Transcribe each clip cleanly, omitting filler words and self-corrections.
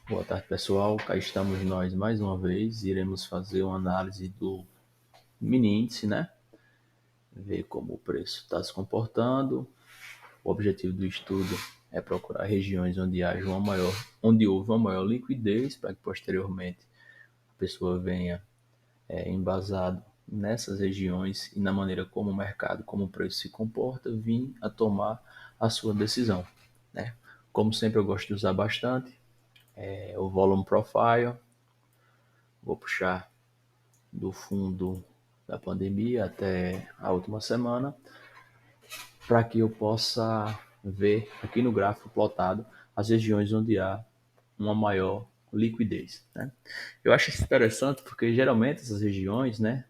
Boa tarde, pessoal. Cá estamos nós mais uma vez. Iremos fazer uma análise do mini índice, né? Ver como o preço está se comportando. O objetivo do estudo é procurar regiões onde houve uma maior liquidez, para que posteriormente a pessoa venha embasado nessas regiões e na maneira como o mercado, como o preço se comporta, vir a tomar a sua decisão, né? Como sempre, eu gosto de usar bastante o Volume Profile. Vou puxar do fundo da pandemia até a última semana, para que eu possa ver aqui no gráfico plotado as regiões onde há uma maior liquidez, né? Eu acho isso interessante porque geralmente essas regiões, né,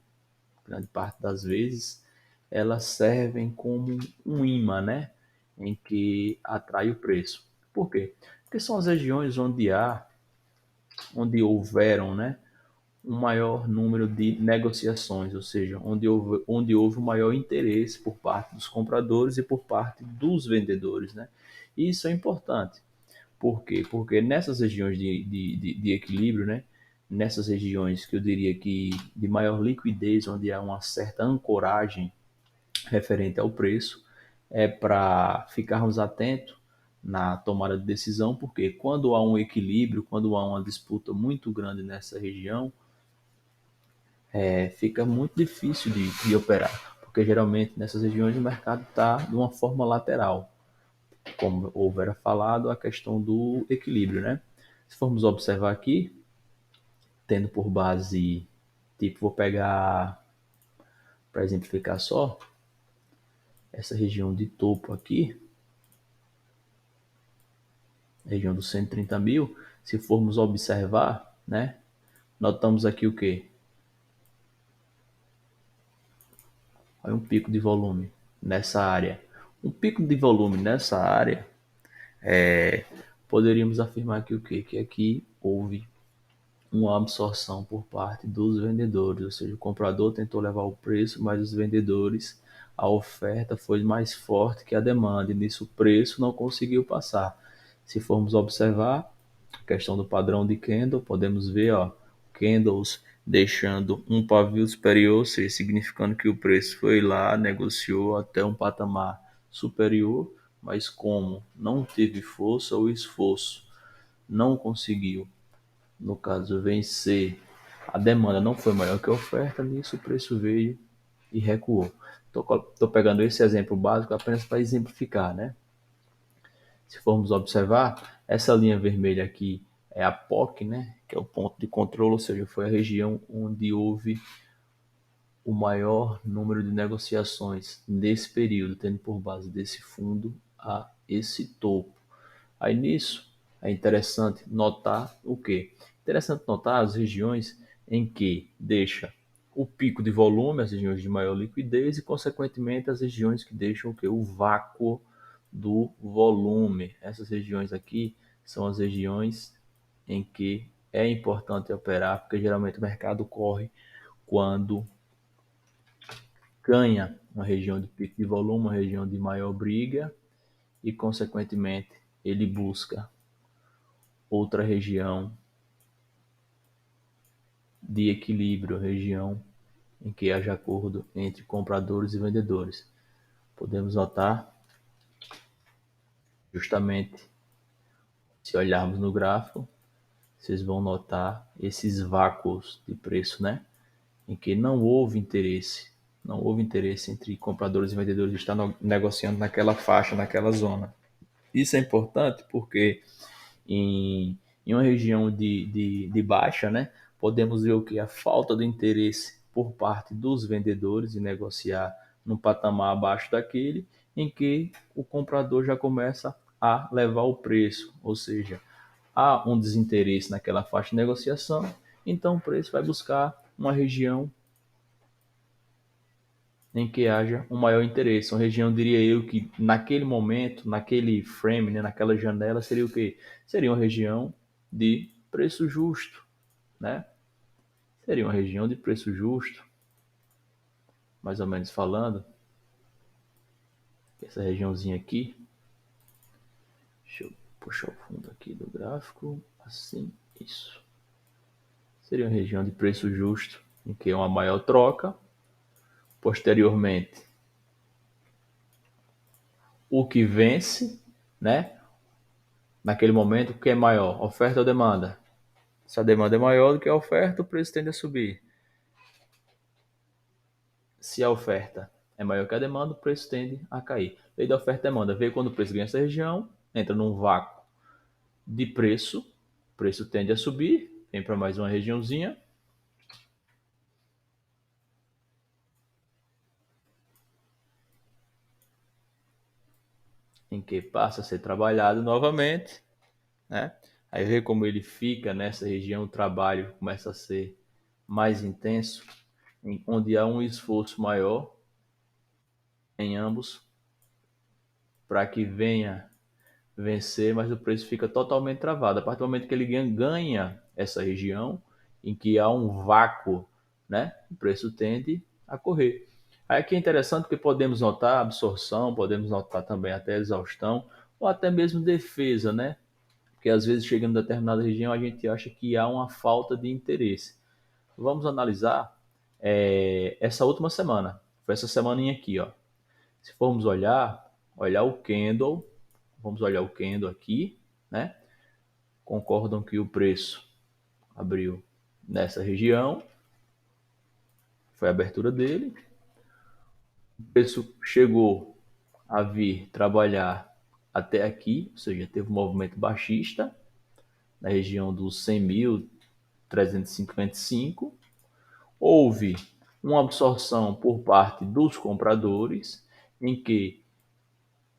grande parte das vezes, elas servem como um imã, né, em que atrai o preço. Por quê? Porque são as regiões onde houveram, né, um maior número de negociações, ou seja, onde houve um maior interesse por parte dos compradores e por parte dos vendedores, né? E isso é importante. Por quê? Porque nessas regiões de equilíbrio, né? Nessas regiões que eu diria que de maior liquidez, onde há uma certa ancoragem referente ao preço, é para ficarmos atentos na tomada de decisão, porque quando há um equilíbrio, quando há uma disputa muito grande nessa região, fica muito difícil de operar, porque geralmente nessas regiões o mercado está de uma forma lateral, como houver falado, a questão do equilíbrio, né? Se formos observar aqui, tendo por base, tipo, vou pegar para exemplificar só, essa região de topo aqui, região dos 130 mil, se formos observar, né, notamos aqui o que? Olha um pico de volume nessa área. Um pico de volume nessa área poderíamos afirmar que o quê? Que aqui houve uma absorção por parte dos vendedores, ou seja, o comprador tentou levar o preço, mas os vendedores, a oferta foi mais forte que a demanda, e nisso o preço não conseguiu passar. Se formos observar a questão do padrão de candle, podemos ver, ó, candles deixando um pavio superior, ou seja, significando que o preço foi lá, negociou até um patamar superior, mas como não teve força ou esforço, não conseguiu, no caso, vencer, a demanda não foi maior que a oferta, nisso o preço veio e recuou. Estou pegando esse exemplo básico apenas para exemplificar, né? Se formos observar, essa linha vermelha aqui é a POC, né? Que é o ponto de controle, ou seja, foi a região onde houve o maior número de negociações nesse período, tendo por base desse fundo a esse topo. Aí nisso é interessante notar o quê? Interessante notar as regiões em que deixa o pico de volume, as regiões de maior liquidez e, consequentemente, as regiões que deixam o quê? O vácuo do volume. Essas regiões aqui são as regiões em que é importante operar, porque geralmente o mercado corre quando ganha uma região de pico de volume, uma região de maior briga e, consequentemente, ele busca outra região de equilíbrio, região em que haja acordo entre compradores e vendedores. Podemos notar, justamente, se olharmos no gráfico, vocês vão notar esses vácuos de preço, né? Em que não houve interesse entre compradores e vendedores de estar negociando naquela faixa, naquela zona. Isso é importante porque em uma região de baixa, né, podemos ver o que? A falta de interesse por parte dos vendedores em negociar num patamar abaixo daquele, em que o comprador já começa a levar o preço, ou seja, há um desinteresse naquela faixa de negociação, então o preço vai buscar uma região em que haja um maior interesse. Uma região, diria eu, que naquele momento, naquele frame, né, naquela janela, seria o quê? Seria uma região de preço justo, né? Seria uma região de preço justo, mais ou menos falando. Essa regiãozinha aqui, deixa eu puxar o fundo aqui do gráfico. assim, isso. Seria uma região de preço justo, em que é uma maior troca. Posteriormente, o que vence, né? Naquele momento, o que é maior, oferta ou demanda? Se a demanda é maior do que a oferta, o preço tende a subir. Se a oferta é maior que a demanda, o preço tende a cair. Lei da oferta e demanda veio quando o preço ganha essa região, entra num vácuo de preço, o preço tende a subir, vem para mais uma regiãozinha, em que passa a ser trabalhado novamente, né? Aí vê como ele fica nessa região, o trabalho começa a ser mais intenso, onde há um esforço maior em ambos para que venha vencer, mas o preço fica totalmente travado. A partir do momento que ele ganha essa região, em que há um vácuo, né, o preço tende a correr. Aí aqui é interessante porque podemos notar absorção, podemos notar também até exaustão, ou até mesmo defesa, né? Porque às vezes chegando em determinada região a gente acha que há uma falta de interesse. Vamos analisar essa última semana, foi essa semaninha aqui, ó. Se formos olhar o candle, vamos olhar o candle aqui, né? Concordam que o preço abriu nessa região, foi a abertura dele. O preço chegou a vir trabalhar até aqui, ou seja, teve um movimento baixista na região dos 100.355. Houve uma absorção por parte dos compradores, em que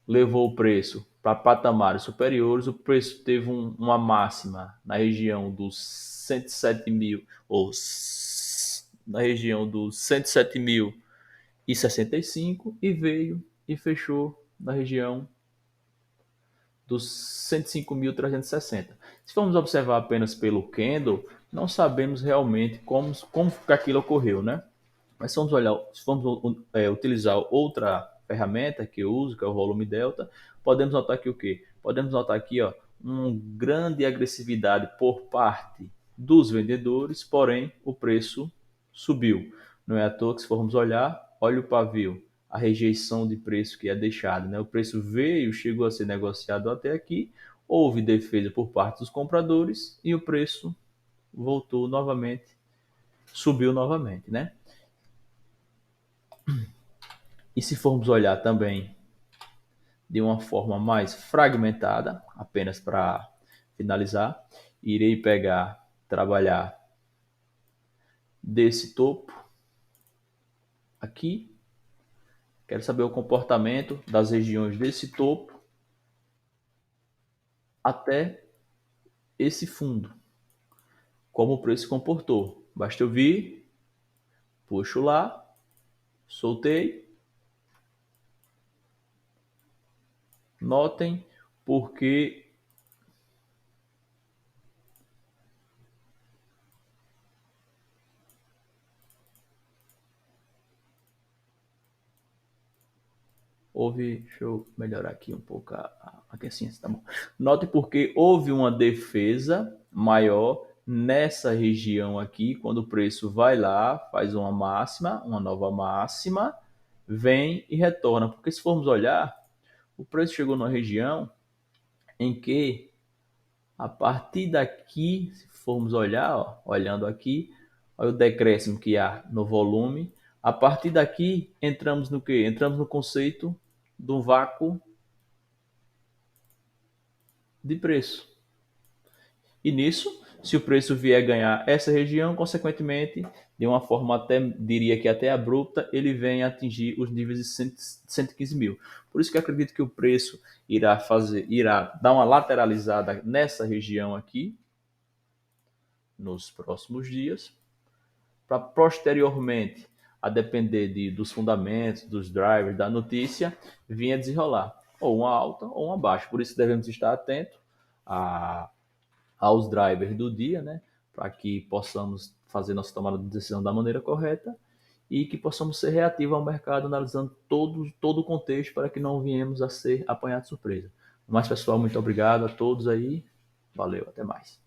levou o preço para patamares superiores. O preço teve uma máxima na região dos 107 mil, ou na região dos 107.065 e veio e fechou na região dos 105.360. Se formos observar apenas pelo candle, não sabemos realmente como que aquilo ocorreu, né? Mas se vamos olhar, se vamos utilizar outra ferramenta que eu uso, que é o volume delta, podemos notar aqui o quê? Podemos notar aqui, ó, uma grande agressividade por parte dos vendedores, porém o preço subiu. Não é à toa que se formos olhar, olha o pavio, a rejeição de preço que é deixado, né? O preço veio, chegou a ser negociado até aqui, houve defesa por parte dos compradores e o preço voltou novamente, subiu novamente, né? E se formos olhar também de uma forma mais fragmentada, apenas para finalizar, irei trabalhar desse topo aqui. Quero saber o comportamento das regiões desse topo até esse fundo. Como o preço se comportou. Basta eu vir, puxo lá, soltei. Notem porque houve, deixa eu melhorar aqui um pouco aqui assim, tá bom. Note porque houve uma defesa maior nessa região aqui, quando o preço vai lá, faz uma máxima, uma nova máxima, vem e retorna. Porque se formos olhar, o preço chegou numa região em que a partir daqui, se formos olhar, ó, olhando aqui, olha o decréscimo que há no volume. A partir daqui, entramos no quê? Entramos no conceito do vácuo de preço. E nisso, se o preço vier ganhar essa região, consequentemente, de uma forma até, diria que até abrupta, ele vem atingir os níveis de 115 mil. Por isso que eu acredito que o preço irá dar uma lateralizada nessa região aqui, nos próximos dias, para posteriormente, a depender dos fundamentos, dos drivers, da notícia, vir a desenrolar, ou uma alta ou uma baixa. Por isso devemos estar atentos aos drivers do dia, né? Para que possamos fazer nossa tomada de decisão da maneira correta e que possamos ser reativos ao mercado, analisando todo o contexto para que não venhamos a ser apanhados de surpresa. Mas, pessoal, muito obrigado a todos aí. Valeu, até mais.